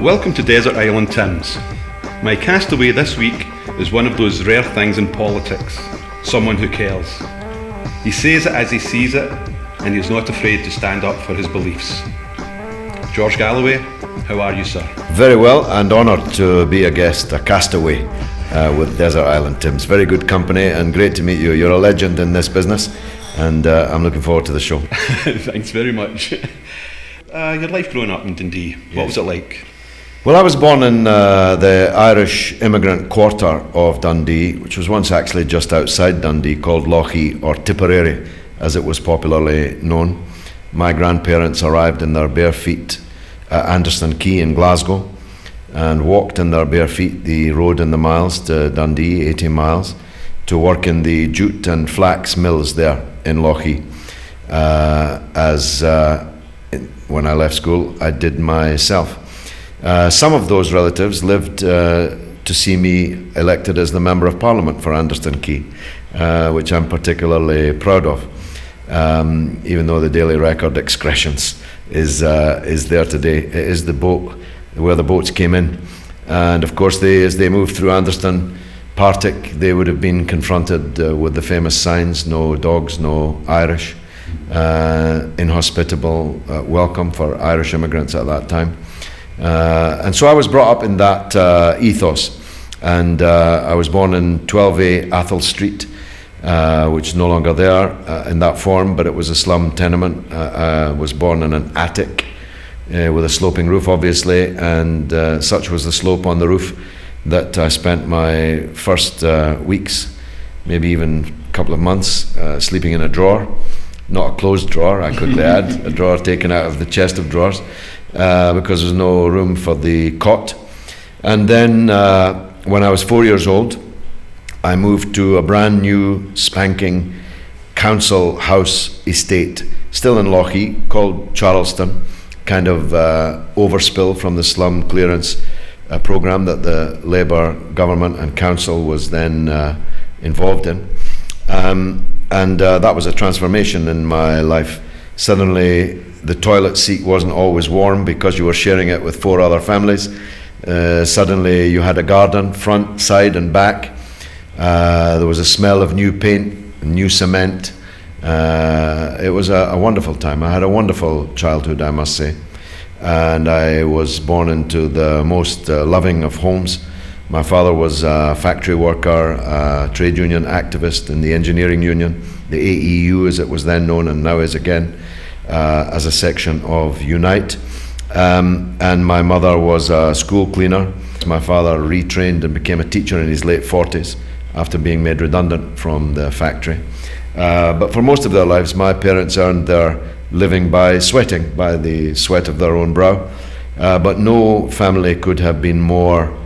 Welcome to Desert Island Tim's. My castaway this week is one of those rare things in politics, someone who cares. He says it as he sees it, and he's not afraid to stand up for his beliefs. George Galloway, how are you, sir? Very well, and honoured to be a guest, a castaway with Desert Island Tim's. Very good company and great to meet you. You're a legend in this business, and I'm looking forward to the show. Thanks very much. Your life growing up in Dundee, what was it like? Well, I was born in the Irish immigrant quarter of Dundee, which was once actually just outside Dundee, called Lochie, or Tipperary, as it was popularly known. My grandparents arrived in their bare feet at Anderston Quay in Glasgow and walked in their bare feet the road in the miles to Dundee, 80 miles, to work in the jute and flax mills there in Lochie. When I left school, I did myself. Some of those relatives lived to see me elected as the Member of Parliament for Anderston Quay, which I'm particularly proud of, even though the Daily Record excrescence is there today. It is the boat, where the boats came in. And of course, as they moved through Anderston, Partick, they would have been confronted with the famous signs, no dogs, no Irish, inhospitable welcome for Irish immigrants at that time. And so I was brought up in that ethos, and I was born in 12A Athol Street, which is no longer there in that form, but it was a slum tenement. I was born in an attic with a sloping roof, obviously, and such was the slope on the roof that I spent my first weeks, maybe even a couple of months, sleeping in a drawer. Not a closed drawer, I quickly add, a drawer taken out of the chest of drawers, because there was no room for the cot. And then when I was 4 years old, I moved to a brand new spanking council house estate, still in Lochie, called Charleston, kind of overspill from the slum clearance programme that the Labour government and council was then involved in. And that was a transformation in my life. Suddenly, the toilet seat wasn't always warm because you were sharing it with 4 other families. Suddenly, you had a garden, front, side, and back. There was a smell of new paint, new cement. It was a wonderful time. I had a wonderful childhood, I must say. And I was born into the most loving of homes. My father was a factory worker, a trade union activist in the engineering union, the AEU as it was then known and now is again, as a section of Unite. And my mother was a school cleaner. My father retrained and became a teacher in his late 40s after being made redundant from the factory. But for most of their lives, my parents earned their living by sweating, by the sweat of their own brow. But no family could have been more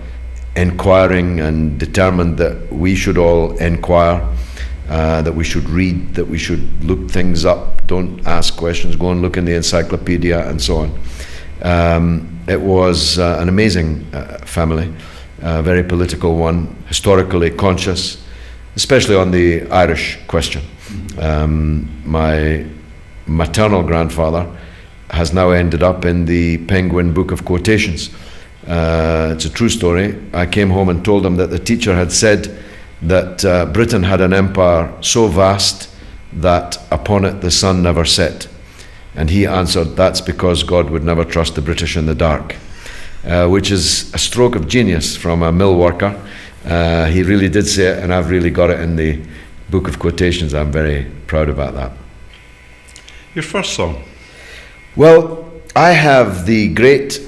inquiring and determined that we should all inquire, that we should read, that we should look things up, don't ask questions, go and look in the encyclopedia and so on. It was an amazing family, a very political one, historically conscious, especially on the Irish question. My maternal grandfather has now ended up in the Penguin Book of Quotations. It's a true story. I came home and told him that the teacher had said that Britain had an empire so vast that upon it the sun never set. And he answered, that's because God would never trust the British in the dark, which is a stroke of genius from a mill worker. He really did say it, and I've really got it in the Book of Quotations. I'm very proud about that. Your first song? Well, I have the great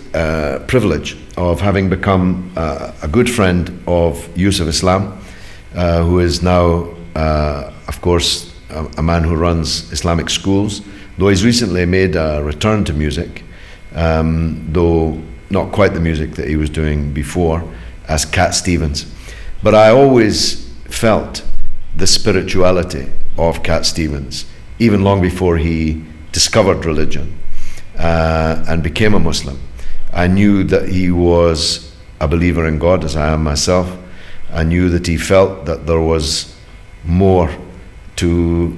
privilege of having become a good friend of Yusuf Islam, who is now, of course, a man who runs Islamic schools, though he's recently made a return to music, though not quite the music that he was doing before, as Cat Stevens. But I always felt the spirituality of Cat Stevens, even long before he discovered religion and became a Muslim. I knew that he was a believer in God, as I am myself. I knew that he felt that there was more to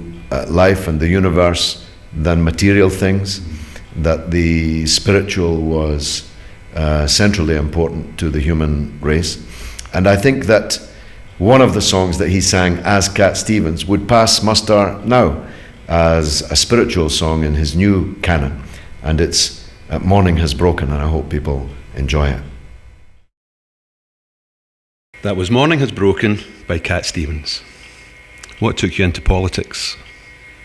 life and the universe than material things, that the spiritual was centrally important to the human race. And I think that one of the songs that he sang as Cat Stevens would pass muster now as a spiritual song in his new canon. And it's Morning Has Broken, and I hope people enjoy it. That was Morning Has Broken by Cat Stevens. What took you into politics?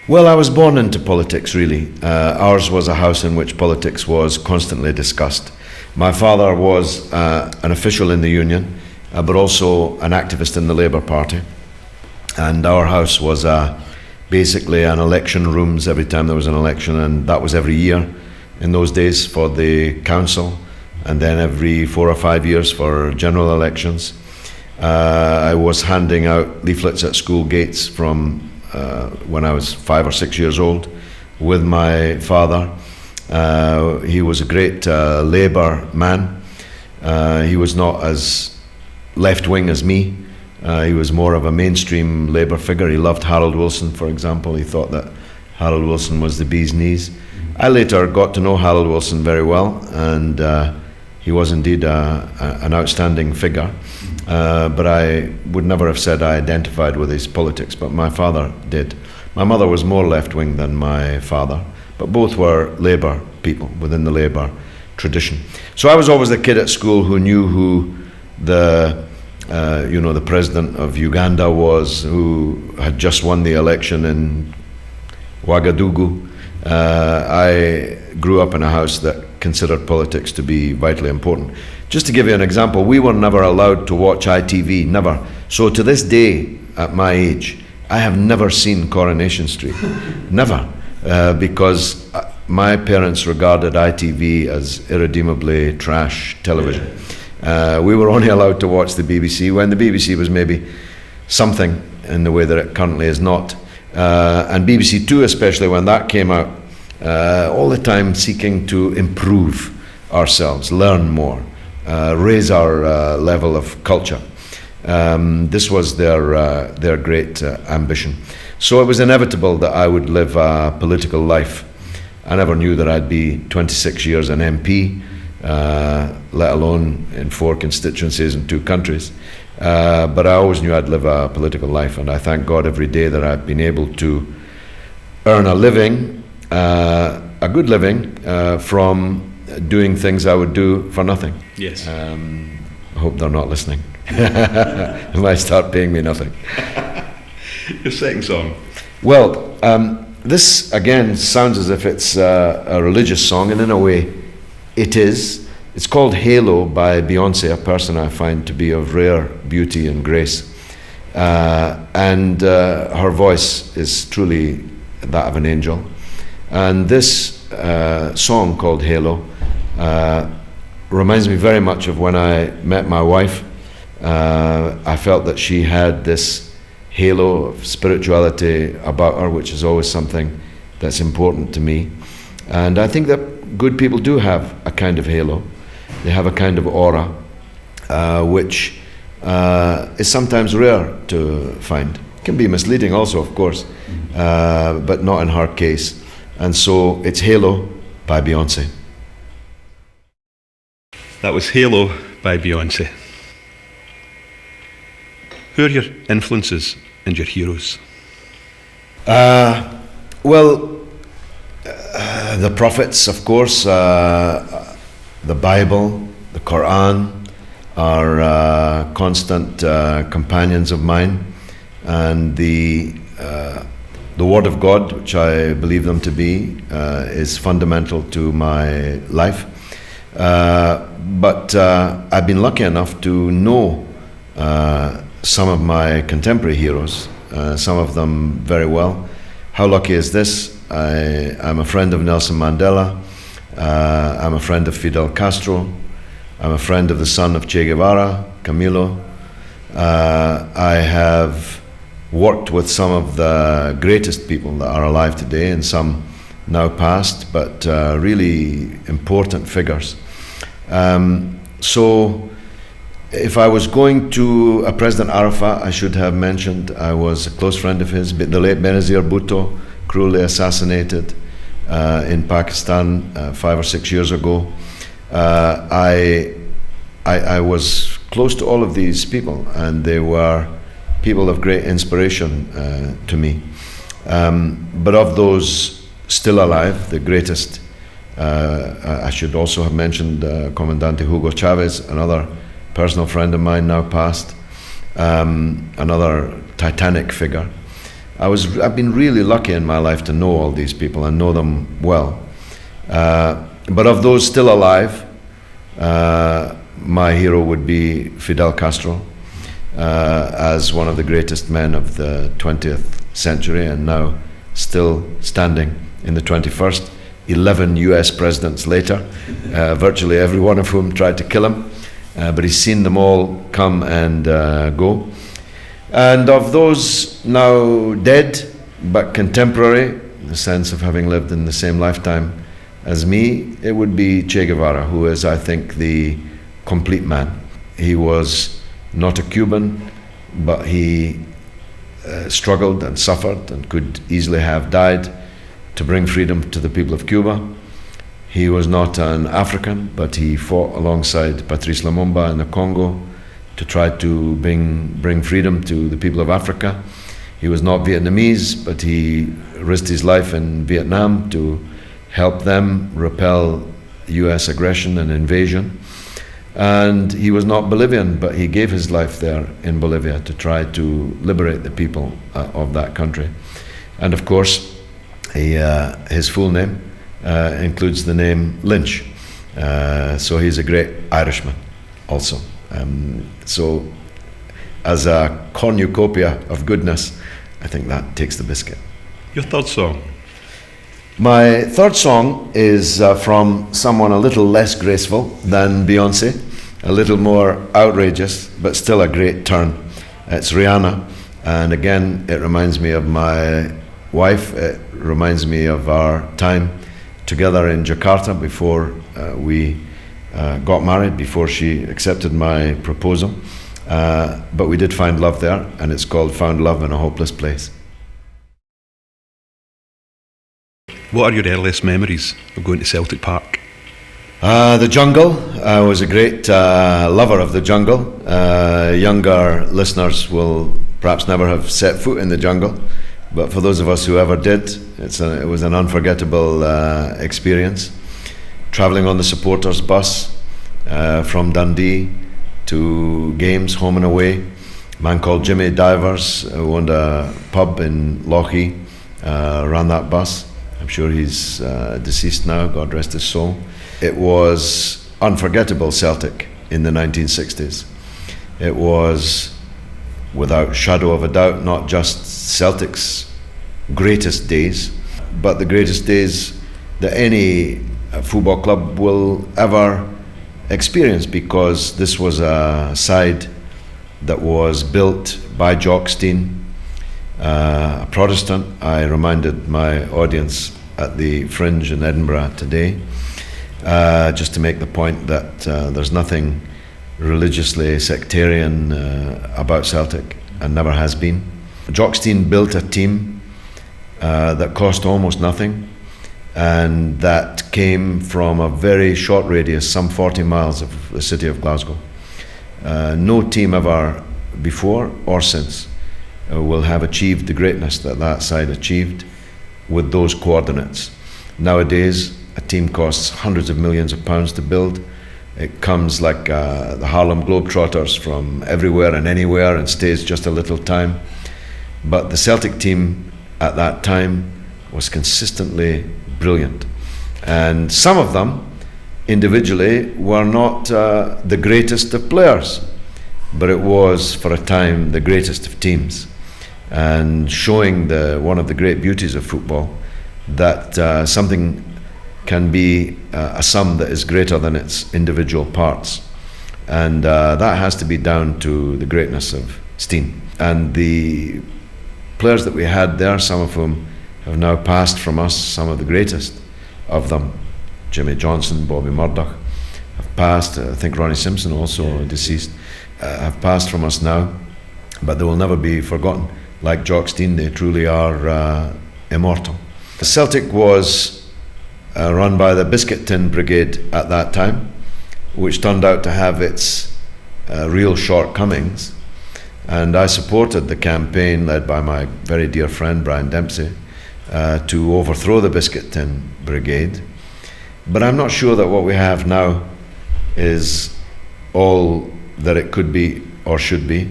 Well, I was born into politics, really. Ours was a house in which politics was constantly discussed. My father was an official in the union, but also an activist in the Labour Party. And our house was basically an election rooms every time there was an election, and that was every year in those days for the council, and then every 4 or 5 years for general elections. I was handing out leaflets at school gates from when I was 5 or 6 years old with my father. He was a great Labour man. He was not as left-wing as me. He was more of a mainstream Labour figure. He loved Harold Wilson, for example. He thought that Harold Wilson was the bee's knees. I later got to know Harold Wilson very well, and he was indeed an outstanding figure. But I would never have said I identified with his politics, but my father did. My mother was more left-wing than my father, but both were Labour people within the Labour tradition. So I was always the kid at school who knew who the president of Uganda was, who had just won the election in Ouagadougou. I grew up in a house that considered politics to be vitally important. Just to give you an example, we were never allowed to watch ITV, never. So to this day, at my age, I have never seen Coronation Street, never, because my parents regarded ITV as irredeemably trash television. We were only allowed to watch the BBC when the BBC was maybe something in the way that it currently is not. And BBC Two, especially when that came out, all the time seeking to improve ourselves, learn more, raise our level of culture. This was their great ambition. So it was inevitable that I would live a political life. I never knew that I'd be 26 years an MP, let alone in 4 constituencies in 2 countries. But I always knew I'd live a political life, and I thank God every day that I've been able to earn a living, a good living, from doing things I would do for nothing. Yes. I hope they're not listening. They might start paying me nothing. Your second song? Well, this again sounds as if it's a religious song, and in a way it is. It's called Halo by Beyonce, a person I find to be of rare beauty and grace. And her voice is truly that of an angel. And this song called Halo reminds me very much of when I met my wife. I felt that she had this halo of spirituality about her, which is always something that's important to me. And I think that good people do have a kind of halo. They have a kind of aura, which is sometimes rare to find. It can be misleading also, of course, but not in her case. And so it's Halo by Beyonce. That was Halo by Beyonce. Who are your influences and your heroes? The prophets, of course, the Bible, the Quran are constant companions of mine, and the Word of God, which I believe them to be, is fundamental to my life. But I've been lucky enough to know some of my contemporary heroes, some of them very well. How lucky is this? I'm a friend of Nelson Mandela. I'm a friend of Fidel Castro. I'm a friend of the son of Che Guevara, Camilo. I have worked with some of the greatest people that are alive today, and some now past, but really important figures. So if I was going to President Arafat, I should have mentioned I was a close friend of his, the late Benazir Bhutto, cruelly assassinated in Pakistan 5 or 6 years ago. I was close to all of these people, and they were people of great inspiration to me. But of those still alive, the greatest, I should also have mentioned Comandante Hugo Chavez, another personal friend of mine now passed, another titanic figure. I've been really lucky in my life to know all these people and know them well. But of those still alive, my hero would be Fidel Castro, as one of the greatest men of the 20th century, and now still standing in the 21st. 11 US presidents later, virtually every one of whom tried to kill him, but he's seen them all come and go. And of those now dead but contemporary, in the sense of having lived in the same lifetime as me, it would be Che Guevara, who is, I think, the complete man. He was not a Cuban, but he struggled and suffered and could easily have died to bring freedom to the people of Cuba. He was not an African, but he fought alongside Patrice Lumumba in the Congo to try to bring freedom to the people of Africa. He was not Vietnamese, but he risked his life in Vietnam to help them repel US aggression and invasion. And he was not Bolivian, but he gave his life there in Bolivia to try to liberate the people of that country. And of course, his full name includes the name Lynch. So he's a great Irishman also. So as a cornucopia of goodness, I think that takes the biscuit. Your third song? My third song is from someone a little less graceful than Beyonce, a little more outrageous, but still a great turn. It's Rihanna, and again, it reminds me of my wife. It reminds me of our time together in Jakarta before we got married, before she accepted my proposal. But we did find love there, and it's called Found Love in a Hopeless Place. What are your earliest memories of going to Celtic Park? The jungle. I was a great lover of the jungle. Younger listeners will perhaps never have set foot in the jungle, but for those of us who ever did, it was an unforgettable experience. Travelling on the supporters bus from Dundee to games home and away. A man called Jimmy Divers, who owned a pub in Lochie, ran that bus. I'm sure he's deceased now, God rest his soul. It was unforgettable Celtic in the 1960s. It was, without shadow of a doubt, not just Celtic's greatest days, but the greatest days that any football club will ever experience, because this was a side that was built by Jock Stein, a Protestant. I reminded my audience at the Fringe in Edinburgh today, just to make the point that there's nothing religiously sectarian about Celtic, and never has been. Jock Stein built a team that cost almost nothing, and that came from a very short radius, some 40 miles of the city of Glasgow. No team ever before or since will have achieved the greatness that that side achieved with those coordinates. Nowadays, a team costs hundreds of millions of pounds to build. It comes like the Harlem Globetrotters from everywhere and anywhere and stays just a little time. But the Celtic team at that time was consistently brilliant. And some of them, individually, were not the greatest of players, but it was, for a time, the greatest of teams. And showing one of the great beauties of football, that something can be a sum that is greater than its individual parts. And that has to be down to the greatness of Stein. And the players that we had there, some of whom have now passed from us, some of the greatest of them, Jimmy Johnson, Bobby Murdoch, have passed. I think Ronnie Simpson, also deceased, have passed from us now, but they will never be forgotten. Like Jock Stein, they truly are immortal. Celtic was run by the Biscuit Tin Brigade at that time, which turned out to have its real shortcomings. And I supported the campaign led by my very dear friend Brian Dempsey to overthrow the Biscuit Tin Brigade. But I'm not sure that what we have now is all that it could be or should be.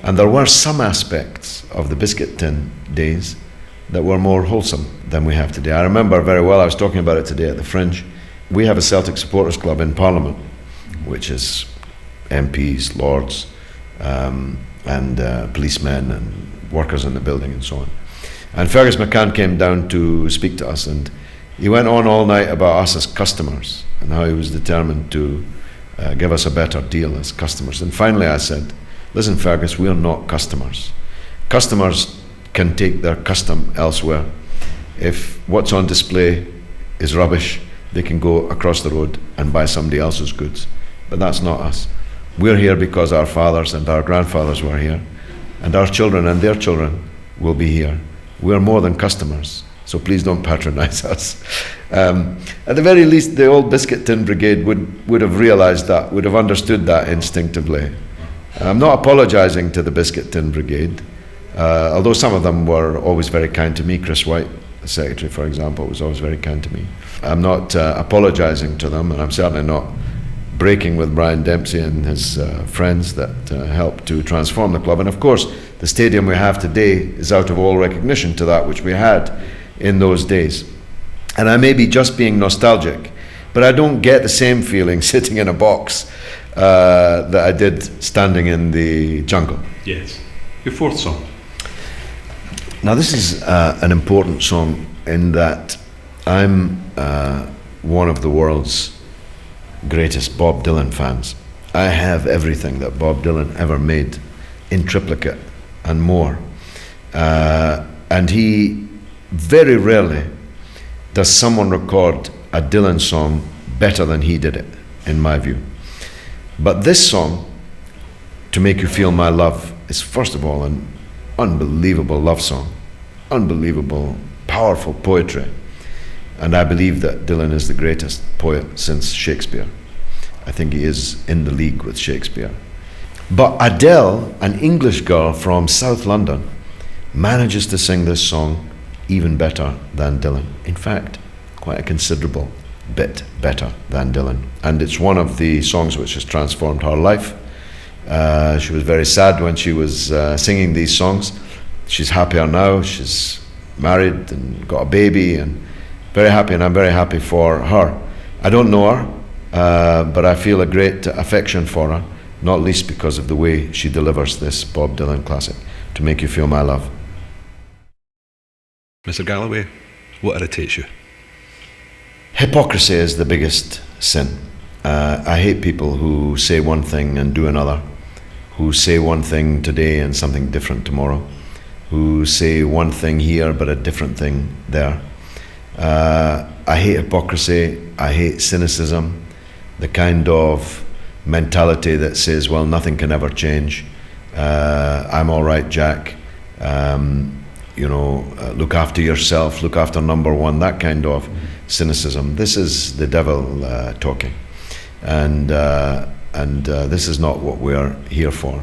And there were some aspects of the Biscuit Tin days that were more wholesome than we have today. I remember very well, I was talking about it today at the Fringe. We have a Celtic supporters club in Parliament, which is MPs, lords, and policemen and workers in the building and so on. And Fergus McCann came down to speak to us, and he went on all night about us as customers and how he was determined to give us a better deal as customers. And finally I said, listen Fergus, we are not customers. Customers can take their custom elsewhere. If what's on display is rubbish, they can go across the road and buy somebody else's goods. But that's not us. We're here because our fathers and our grandfathers were here, and our children and their children will be here. We're more than customers, so please don't patronize us. At the very least, the old Biscuit Tin Brigade would have realized that, would have understood that instinctively. I'm not apologizing to the Biscuit Tin Brigade, although some of them were always very kind to me. Chris White, the secretary, for example, was always very kind to me. I'm not apologizing to them, and I'm certainly not breaking with Brian Dempsey and his friends that helped to transform the club. And of course, the stadium we have today is out of all recognition to that which we had in those days. And I may be just being nostalgic, but I don't get the same feeling sitting in a box that I did standing in the jungle. Yes. Your fourth song. Now this is an important song in that I'm one of the world's greatest Bob Dylan fans. I have everything that Bob Dylan ever made in triplicate and more. And he very rarely does someone record a Dylan song better than he did it, in my view. But this song, To Make You Feel My Love, is first of all an unbelievable love song, unbelievable, powerful poetry. And I believe that Dylan is the greatest poet since Shakespeare. I think he is in the league with Shakespeare. But Adele, an English girl from South London, manages to sing this song even better than Dylan. In fact, quite a considerable bit better than Dylan. And it's one of the songs which has transformed her life. She was very sad when she was singing these songs. She's happier now. She's married and got a baby and very happy, and I'm very happy for her. I don't know her, but I feel a great affection for her, not least because of the way she delivers this Bob Dylan classic, To Make You Feel My Love. Mr. Galloway, what irritates you? Hypocrisy is the biggest sin. I hate people who say one thing and do another, who say one thing today and something different tomorrow, who say one thing here but a different thing there. I hate hypocrisy, I hate cynicism, the kind of mentality that says, well, nothing can ever change. I'm all right, Jack. Look after yourself, look after number one, that kind of cynicism. This is the devil talking. And this is not what we're here for.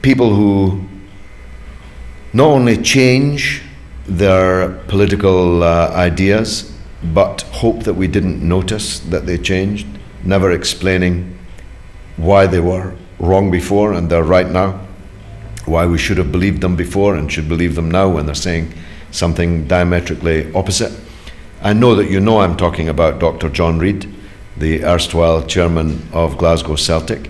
People who not only change their political ideas, but hope that we didn't notice that they changed, never explaining why they were wrong before and they're right now, why we should have believed them before and should believe them now when they're saying something diametrically opposite. I know that you know I'm talking about Dr. John Reid, the erstwhile chairman of Glasgow Celtic,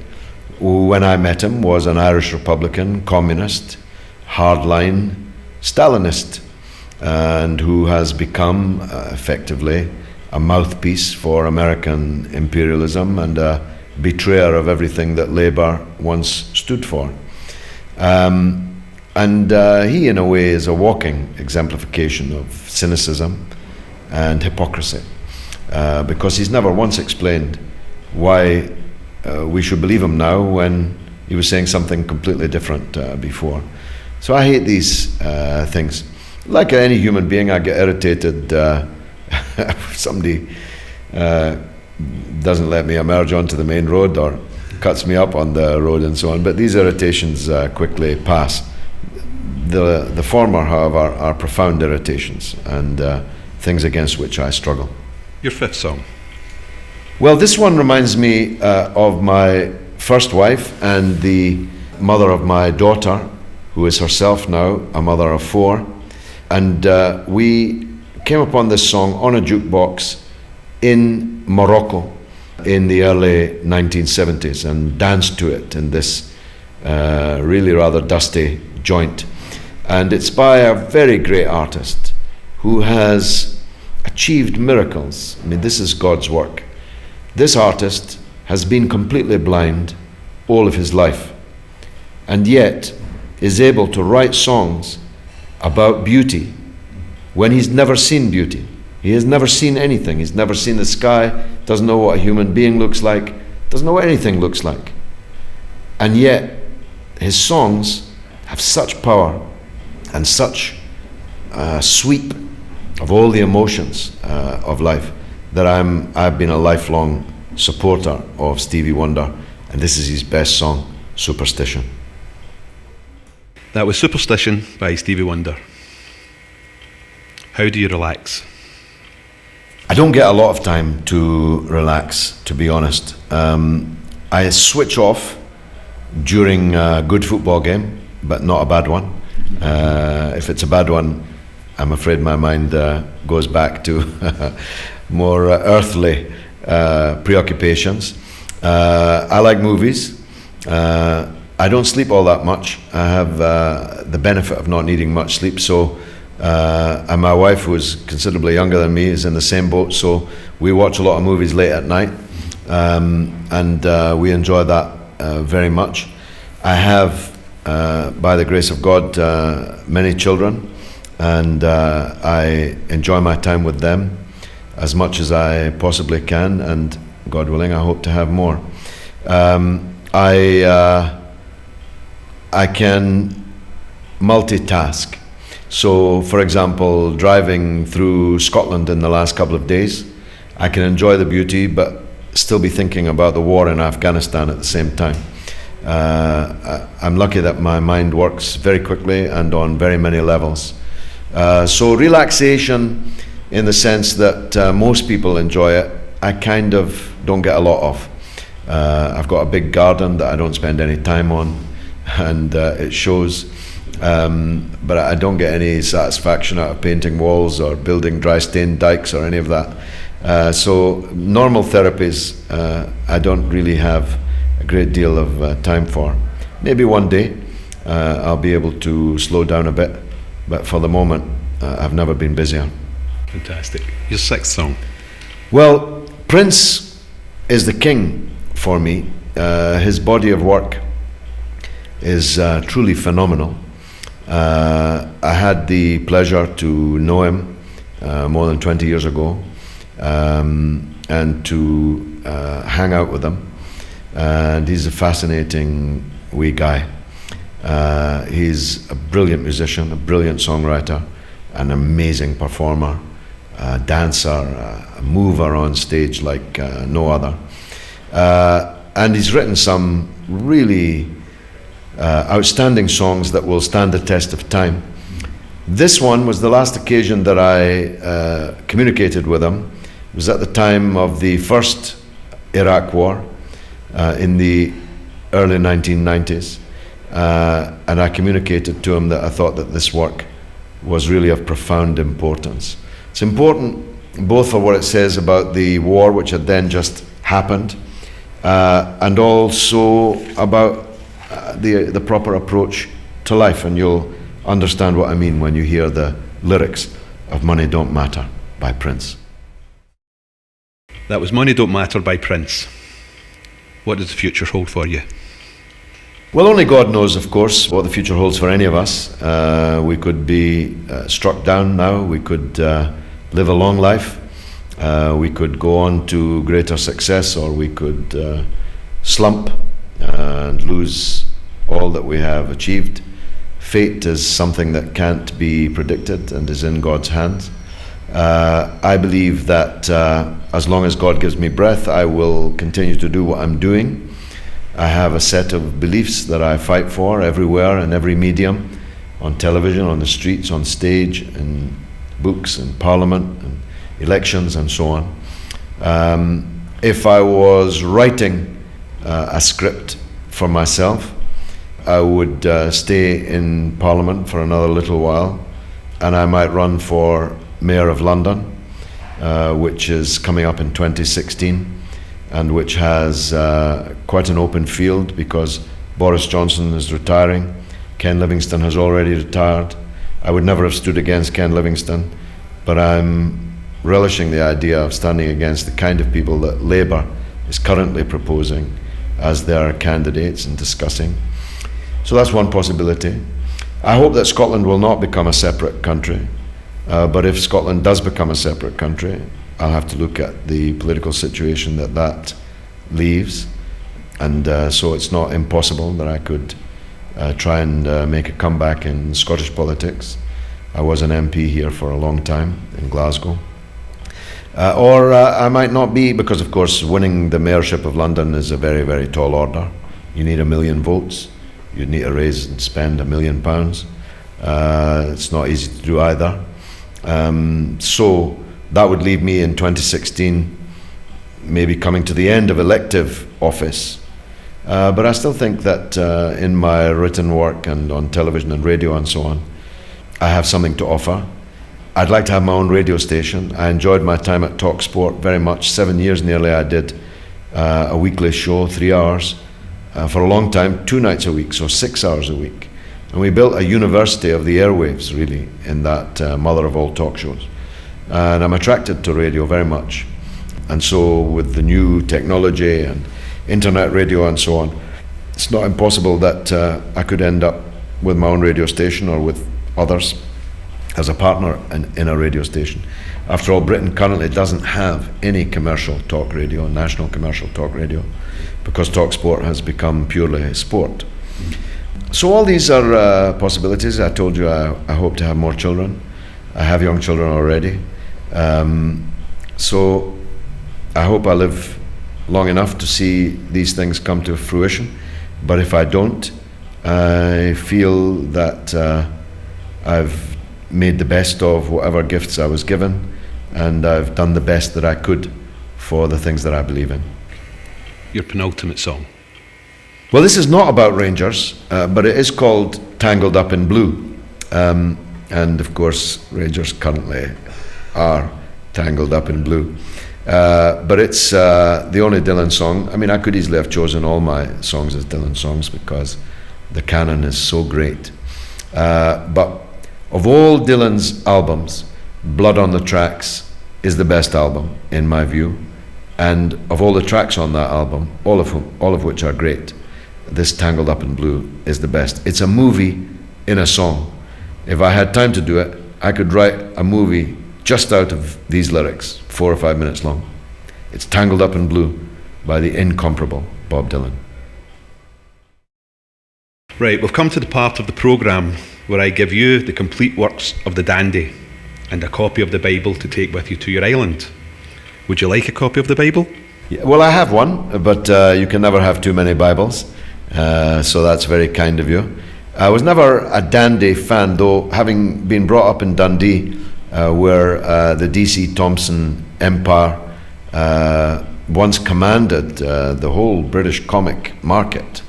who, when I met him, was an Irish Republican, communist, hardline, Stalinist, and who has become effectively a mouthpiece for American imperialism and a betrayer of everything that Labour once stood for. He, in a way, is a walking exemplification of cynicism and hypocrisy, because he's never once explained why we should believe him now when he was saying something completely different before. So I hate these things. Like any human being, I get irritated if somebody doesn't let me emerge onto the main road or cuts me up on the road and so on. But these irritations quickly pass. The former, however, are profound irritations and things against which I struggle. Your fifth song. Well, this one reminds me of my first wife and the mother of my daughter, who is herself now a mother of 4. And we came upon this song on a jukebox in Morocco in the early 1970s and danced to it in this really rather dusty joint. And it's by a very great artist who has achieved miracles. I mean, this is God's work. This artist has been completely blind all of his life, and yet is able to write songs about beauty when he's never seen beauty. He has never seen anything. He's never seen the sky, doesn't know what a human being looks like, doesn't know what anything looks like. And yet his songs have such power and such sweep of all the emotions of life that I've been a lifelong supporter of Stevie Wonder, and this is his best song, Superstition. That was Superstition by Stevie Wonder. How do you relax? I don't get a lot of time to relax, to be honest. I switch off during a good football game, but not a bad one. If it's a bad one, I'm afraid my mind goes back to more earthly preoccupations. I like movies. I don't sleep all that much. I have the benefit of not needing much sleep, so and my wife, who is considerably younger than me, is in the same boat, so we watch a lot of movies late at night, and we enjoy that very much. I have, by the grace of God, many children, and I enjoy my time with them as much as I possibly can, and God willing, I hope to have more. I can multitask. So, for example, driving through Scotland in the last couple of days, I can enjoy the beauty but still be thinking about the war in Afghanistan at the same time. I'm lucky that my mind works very quickly and on very many levels. So relaxation, in the sense that most people enjoy it, I kind of don't get a lot of. I've got a big garden that I don't spend any time on, and it shows. But I don't get any satisfaction out of painting walls or building dry stone dikes or any of that. So normal therapies I don't really have a great deal of time for. Maybe one day I'll be able to slow down a bit, but for the moment I've never been busier. Fantastic. Your sixth song. Well, Prince is the king for me. His body of work is truly phenomenal. I had the pleasure to know him more than 20 years ago, and to hang out with him. And he's a fascinating wee guy. He's a brilliant musician, a brilliant songwriter, an amazing performer, a dancer, a mover on stage like no other. And he's written some really outstanding songs that will stand the test of time. This one was the last occasion that I communicated with him. It was at the time of the first Iraq war in the early 1990s, and I communicated to him that I thought that this work was really of profound importance. It's important both for what it says about the war which had then just happened, and also about the proper approach to life, and you'll understand what I mean when you hear the lyrics of Money Don't Matter by Prince. That was Money Don't Matter by Prince. What does the future hold for you? Well, only God knows, of course, what the future holds for any of us. We could be struck down now, we could live a long life, we could go on to greater success, or we could slump and lose all that we have achieved. Fate is something that can't be predicted and is in God's hands. I believe that as long as God gives me breath, I will continue to do what I'm doing. I have a set of beliefs that I fight for everywhere, in every medium, on television, on the streets, on stage, in books, in parliament, and elections, and so on. If I was writing a script for myself, I would stay in Parliament for another little while, and I might run for Mayor of London, which is coming up in 2016, and which has quite an open field because Boris Johnson is retiring, Ken Livingstone has already retired. I would never have stood against Ken Livingstone, but I'm relishing the idea of standing against the kind of people that Labour is currently proposing as their candidates and discussing. So that's one possibility. I hope that Scotland will not become a separate country, but if Scotland does become a separate country, I'll have to look at the political situation that leaves, and so it's not impossible that I could try and make a comeback in Scottish politics. I was an MP here for a long time in Glasgow. Or I might not be, because of course winning the mayorship of London is a very, very tall order. You need 1 million votes. You'd need to raise and spend £1 million. It's not easy to do either. So that would leave me in 2016 maybe coming to the end of elective office. But I still think that in my written work and on television and radio and so on, I have something to offer. I'd like to have my own radio station. I enjoyed my time at TalkSport very much. 7 years nearly I did a weekly show, 3 hours. For a long time, 2 nights a week, so 6 hours a week. And we built a university of the airwaves, really, in that mother of all talk shows. And I'm attracted to radio very much. And so with the new technology and internet radio and so on, it's not impossible that I could end up with my own radio station or with others as a partner in a radio station. After all, Britain currently doesn't have any commercial talk radio, national commercial talk radio, because TalkSport has become purely sport. So all these are possibilities. I told you I hope to have more children. I have young children already. So I hope I live long enough to see these things come to fruition. But if I don't, I feel that I've made the best of whatever gifts I was given, and I've done the best that I could for the things that I believe in. Your penultimate song. Well, this is not about Rangers, but it is called Tangled Up in Blue. And of course, Rangers currently are tangled up in blue. But it's the only Dylan song. I mean, I could easily have chosen all my songs as Dylan songs because the canon is so great. But of all Dylan's albums, Blood on the Tracks is the best album, in my view. And of all the tracks on that album, all of which are great, this Tangled Up in Blue is the best. It's a movie in a song. If I had time to do it, I could write a movie just out of these lyrics, 4 or 5 minutes long. It's Tangled Up in Blue by the incomparable Bob Dylan. Right, we've come to the part of the programme where I give you the complete works of the dandy and a copy of the Bible to take with you to your island. Would you like a copy of the Bible? Yeah, well, I have one, but you can never have too many Bibles, so that's very kind of you. I was never a dandy fan, though, having been brought up in Dundee, where the D.C. Thomson empire once commanded the whole British comic market,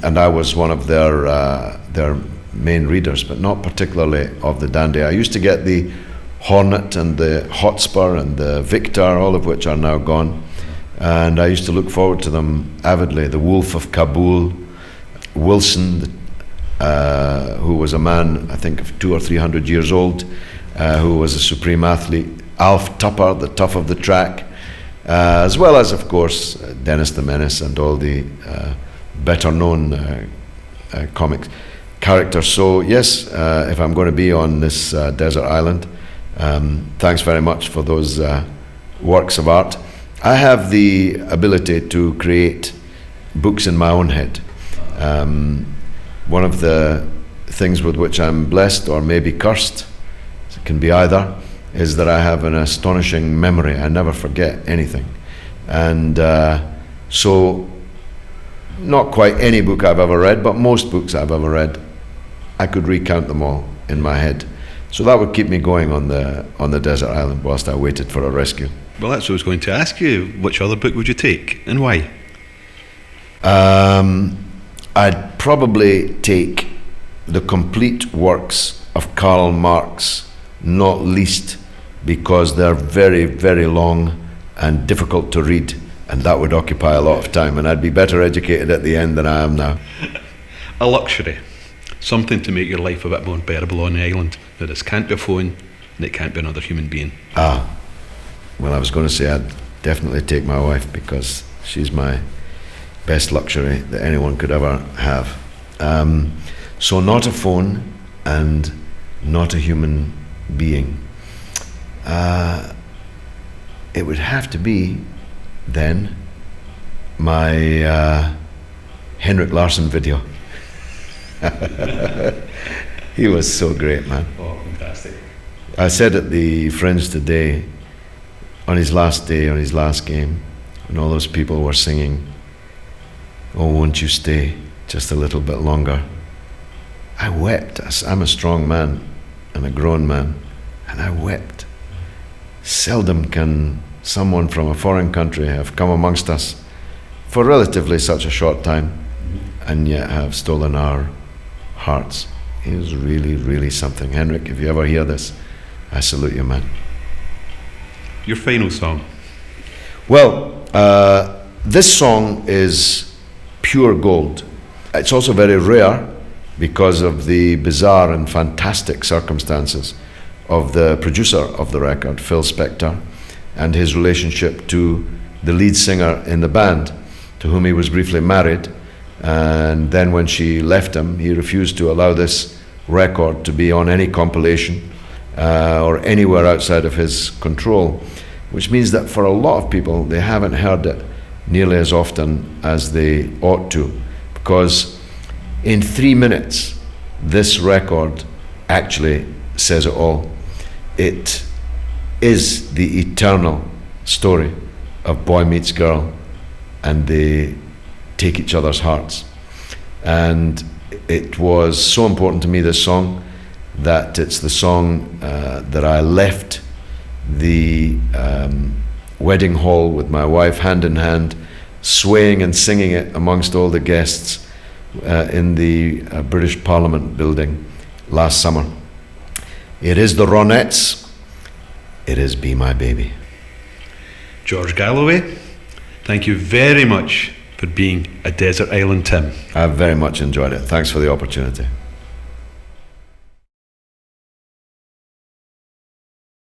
and I was one of their main readers, but not particularly of the dandy. I used to get the Hornet and the Hotspur and the Victor, all of which are now gone, and I used to look forward to them avidly. The Wolf of Kabul, Wilson, who was a man, I think, of 200 or 300 years old, who was a supreme athlete, Alf Tupper, the tough of the track, as well as, of course, Dennis the Menace and all the better known comics characters. So yes, if I'm going to be on this desert island, thanks very much for those works of art. I have the ability to create books in my own head. One of the things with which I'm blessed, or maybe cursed, it can be either, is that I have an astonishing memory. I never forget anything. And so, not quite any book I've ever read, but most books I've ever read, I could recount them all in my head. So that would keep me going on the desert island whilst I waited for a rescue. Well, that's what I was going to ask you. Which other book would you take, and why? I'd probably take the complete works of Karl Marx, not least because they're very, very long and difficult to read, and that would occupy a lot of time, and I'd be better educated at the end than I am now. A luxury. Something to make your life a bit more bearable on the island. That it can't be a phone, and it can't be another human being. Well, I was going to say I'd definitely take my wife, because she's my best luxury that anyone could ever have. So not a phone and not a human being. It would have to be then my Henrik Larsson video. He was so great, man. Oh, fantastic. I said at the Fringe today, on his last day, on his last game, when all those people were singing, "Oh, won't you stay just a little bit longer?" I wept. I'm a strong man and a grown man, and I wept. Seldom can someone from a foreign country have come amongst us for relatively such a short time and yet have stolen our hearts. He was really, really something. Henrik, if you ever hear this, I salute you, man. Your final song? Well, this song is pure gold. It's also very rare because of the bizarre and fantastic circumstances of the producer of the record, Phil Spector, and his relationship to the lead singer in the band, to whom he was briefly married. And then when she left him, he refused to allow this record to be on any compilation or anywhere outside of his control, which means that for a lot of people, they haven't heard it nearly as often as they ought to, because in 3 minutes, this record actually says it all. It is the eternal story of boy meets girl, and they take each other's hearts. And it was so important to me, this song, that it's the song that I left the wedding hall with my wife hand in hand, swaying and singing it amongst all the guests in the British Parliament building last summer. It is the Ronettes. It is Be My Baby. George Galloway, thank you very much for being a Desert Island Tim. I've very much enjoyed it. Thanks for the opportunity.